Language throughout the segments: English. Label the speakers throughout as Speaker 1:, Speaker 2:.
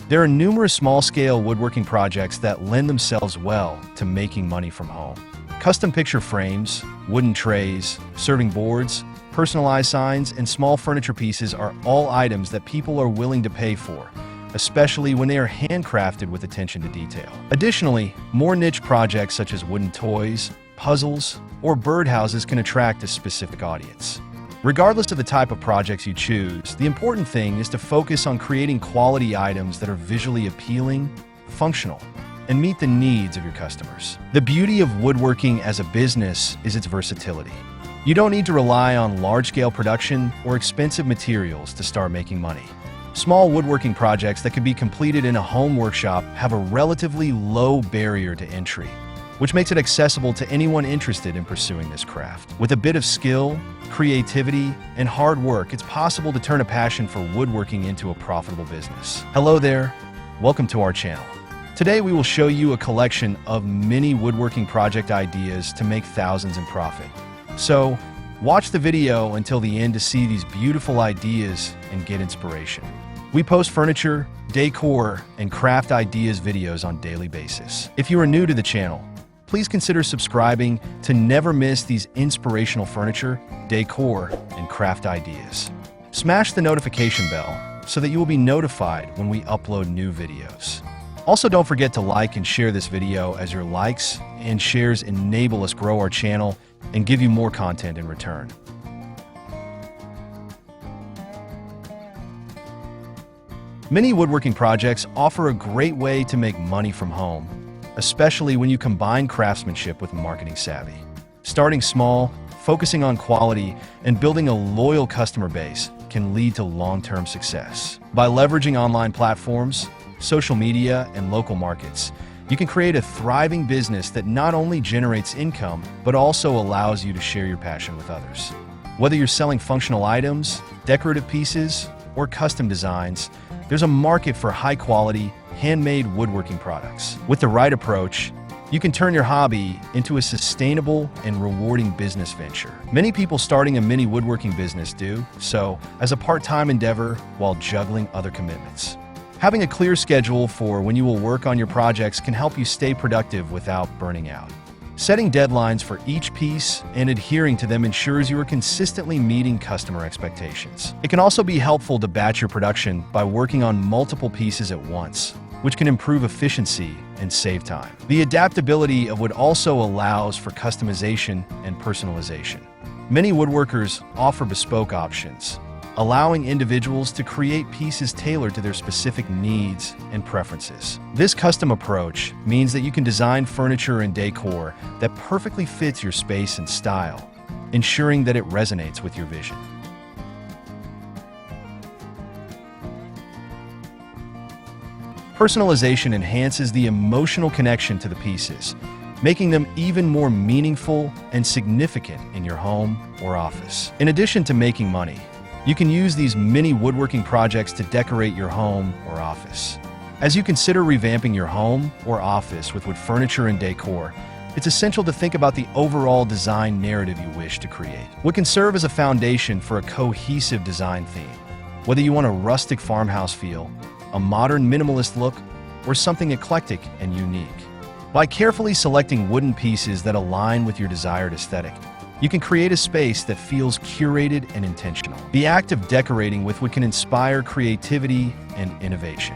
Speaker 1: There are numerous small-scale woodworking projects that lend themselves well to making money from home. Custom picture frames, wooden trays, serving boards, personalized signs, and small furniture pieces are all items that people are willing to pay for, especially when they are handcrafted with attention to detail. Additionally, more niche projects such as wooden toys, puzzles, or birdhouses can attract a specific audience. Regardless of the type of projects you choose, the important thing is to focus on creating quality items that are visually appealing, functional, and meet the needs of your customers. The beauty of woodworking as a business is its versatility. You don't need to rely on large-scale production or expensive materials to start making money. Small woodworking projects that can be completed in a home workshop have a relatively low barrier to entry, which makes it accessible to anyone interested in pursuing this craft. With a bit of skill, creativity, and hard work, it's possible to turn a passion for woodworking into a profitable business. Hello there, welcome to our channel. Today we will show you a collection of mini woodworking project ideas to make thousands in profit. So, watch the video until the end to see these beautiful ideas and get inspiration. We post furniture, decor, and craft ideas videos on a daily basis. If you are new to the channel, please consider subscribing to never miss these inspirational furniture, decor, and craft ideas. Smash the notification bell so that you will be notified when we upload new videos. Also, don't forget to like and share this video, as your likes and shares enable us grow our channel and give you more content in return. Many woodworking projects offer a great way to make money from home, especially when you combine craftsmanship with marketing savvy. Starting small, focusing on quality, and building a loyal customer base can lead to long-term success. By leveraging online platforms, social media, and local markets, you can create a thriving business that not only generates income, but also allows you to share your passion with others. Whether you're selling functional items, decorative pieces, or custom designs, there's a market for high-quality, handmade woodworking products. With the right approach, you can turn your hobby into a sustainable and rewarding business venture. Many people starting a mini woodworking business do so as a part-time endeavor while juggling other commitments. Having a clear schedule for when you will work on your projects can help you stay productive without burning out. Setting deadlines for each piece and adhering to them ensures you are consistently meeting customer expectations. It can also be helpful to batch your production by working on multiple pieces at once, which can improve efficiency and save time. The adaptability of wood also allows for customization and personalization. Many woodworkers offer bespoke options, allowing individuals to create pieces tailored to their specific needs and preferences. This custom approach means that you can design furniture and decor that perfectly fits your space and style, ensuring that it resonates with your vision. Personalization enhances the emotional connection to the pieces, making them even more meaningful and significant in your home or office. In addition to making money, you can use these mini woodworking projects to decorate your home or office. As you consider revamping your home or office with wood furniture and decor, it's essential to think about the overall design narrative you wish to create. What can serve as a foundation for a cohesive design theme? Whether you want a rustic farmhouse feel, a modern minimalist look, or something eclectic and unique. By carefully selecting wooden pieces that align with your desired aesthetic, you can create a space that feels curated and intentional. The act of decorating with wood can inspire creativity and innovation.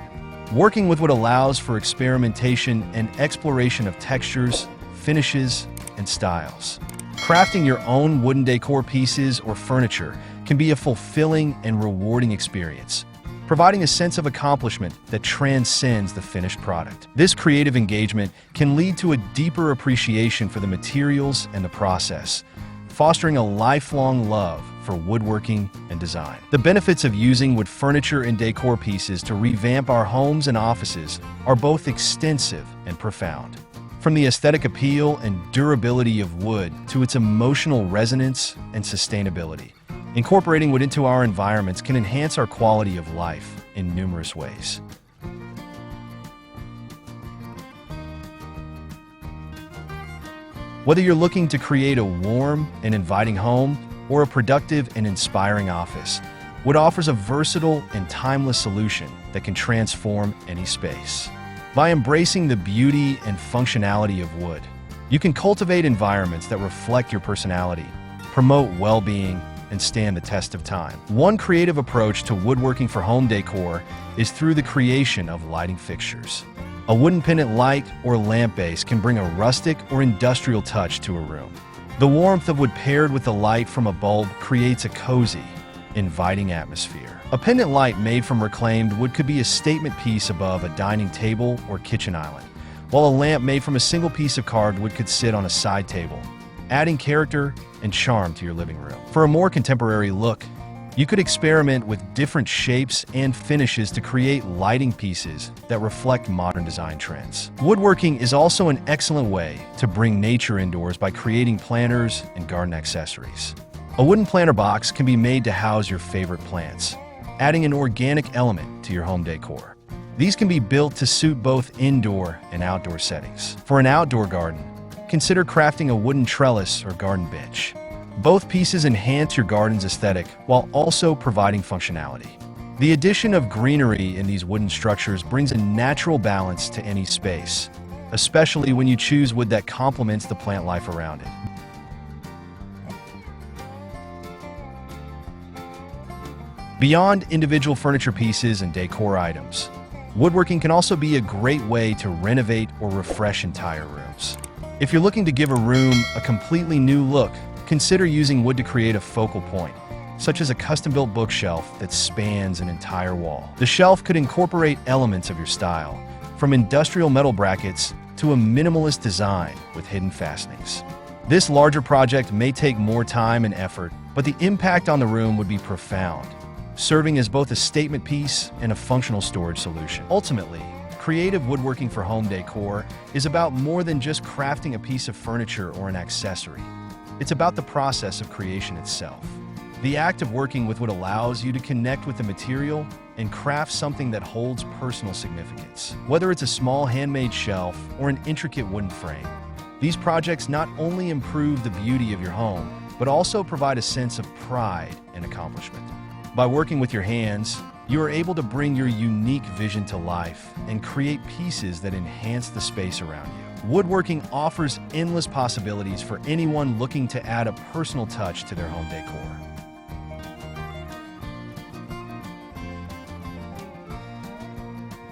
Speaker 1: Working with wood allows for experimentation and exploration of textures, finishes, and styles. Crafting your own wooden decor pieces or furniture can be a fulfilling and rewarding experience, providing a sense of accomplishment that transcends the finished product. This creative engagement can lead to a deeper appreciation for the materials and the process, fostering a lifelong love for woodworking and design. The benefits of using wood furniture and decor pieces to revamp our homes and offices are both extensive and profound. From the aesthetic appeal and durability of wood to its emotional resonance and sustainability, incorporating wood into our environments can enhance our quality of life in numerous ways. Whether you're looking to create a warm and inviting home or a productive and inspiring office, Wood offers a versatile and timeless solution that can transform any space. By embracing the beauty and functionality of wood, you can cultivate environments that reflect your personality, promote well-being, and stand the test of time. One creative approach to woodworking for home decor is through the creation of lighting fixtures. A wooden pendant light or lamp base can bring a rustic or industrial touch to a room. The warmth of wood paired with the light from a bulb creates a cozy, inviting atmosphere. A pendant light made from reclaimed wood could be a statement piece above a dining table or kitchen island, while a lamp made from a single piece of carved wood could sit on a side table, adding character and charm to your living room. For a more contemporary look, you could experiment with different shapes and finishes to create lighting pieces that reflect modern design trends. Woodworking is also an excellent way to bring nature indoors by creating planters and garden accessories. A wooden planter box can be made to house your favorite plants, adding an organic element to your home decor. These can be built to suit both indoor and outdoor settings. For an outdoor garden, consider crafting a wooden trellis or garden bench. Both pieces enhance your garden's aesthetic while also providing functionality. The addition of greenery in these wooden structures brings a natural balance to any space, especially when you choose wood that complements the plant life around it. Beyond individual furniture pieces and decor items, woodworking can also be a great way to renovate or refresh entire rooms. If you're looking to give a room a completely new look, consider using wood to create a focal point, such as a custom-built bookshelf that spans an entire wall. The shelf could incorporate elements of your style, from industrial metal brackets to a minimalist design with hidden fastenings. This larger project may take more time and effort, but the impact on the room would be profound, serving as both a statement piece and a functional storage solution. Ultimately, creative woodworking for home decor is about more than just crafting a piece of furniture or an accessory. It's about the process of creation itself. The act of working with wood allows you to connect with the material and craft something that holds personal significance. Whether it's a small handmade shelf or an intricate wooden frame, these projects not only improve the beauty of your home, but also provide a sense of pride and accomplishment. By working with your hands, you are able to bring your unique vision to life and create pieces that enhance the space around you. Woodworking offers endless possibilities for anyone looking to add a personal touch to their home decor.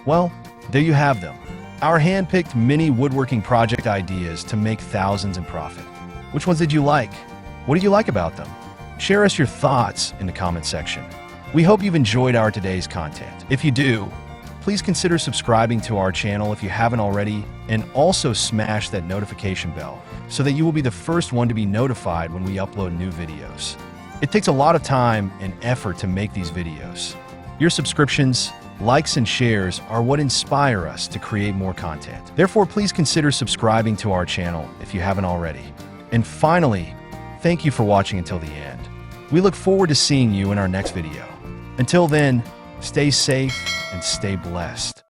Speaker 1: Well, there you have them. Our hand-picked mini woodworking project ideas to make thousands in profit. Which ones did you like? What did you like about them? Share us your thoughts in the comment section. We hope you've enjoyed our today's content. If you do, please consider subscribing to our channel if you haven't already, and also smash that notification bell so that you will be the first one to be notified when we upload new videos. It takes a lot of time and effort to make these videos. Your subscriptions, likes, and shares are what inspire us to create more content. Therefore, please consider subscribing to our channel if you haven't already. And finally, thank you for watching until the end. We look forward to seeing you in our next video. Until then, stay safe and stay blessed.